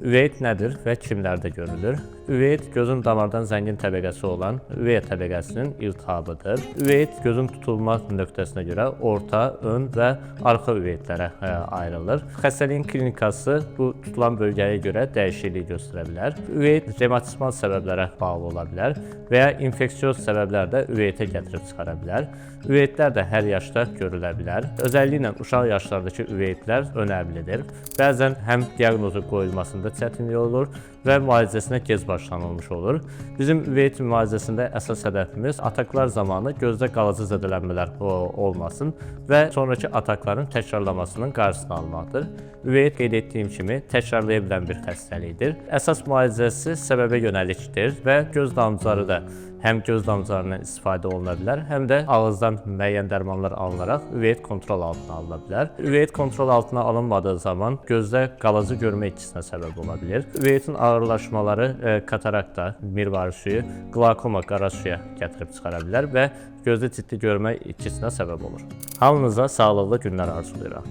Üveyt nədir və kimlərdə görülür? Üveyt gözün damardan zəngin təbəqəsi olan üveyt təbəqəsinin iltihabıdır. Üveyt gözün tutulma nöqtəsinə görə orta, ön və arxa üveytlərə ayrılır. Xəstəliyin klinikası bu tutulan bölgəyə görə dəyişiklik göstərə bilər. Üveyt revmatizmal səbəblərə bağlı ola bilər və ya infeksiyoz səbəblər də üveytə gətirib çıxara bilər. Üveytlər də hər yaşda görülə bilər. Özəlliklə uşaq yaşlardakı üveytlər önəmlidir. Bəzən həm diaqnozu qoyulmasında çətinlik olur və müalicəsinə gec başlanılmış olur. Bizim üveyt müalicəsində əsas hədəfimiz ataklar zamanı gözdə qalıcı zədələnmələr olmasın və sonraki atakların təkrarlamasının qarşısını almaqdır. Üveyt qeyd etdiyim kimi təkrarlaya bilən bir xəstəlikdir. Əsas müalicəsi səbəbə yönəlikdir və göz damcıları da həm göz damcılarından istifadə oluna bilər, həm də ağızdan müəyyən dərmanlar alınaraq üveyt kontrol altına alına bilər. Üveyt kontrol altına alınmadığı zaman gözdə qalıcı görmə itkisinə səbəb ola bilər. Üveytin ağırlaşmaları katarakta, mirvari suyu, qlakoma, qara suya gətirib çıxara bilər və gözdə ciddi görmə itkisinə səbəb olur. Hamınıza sağlıqlı günlər arzulayıram.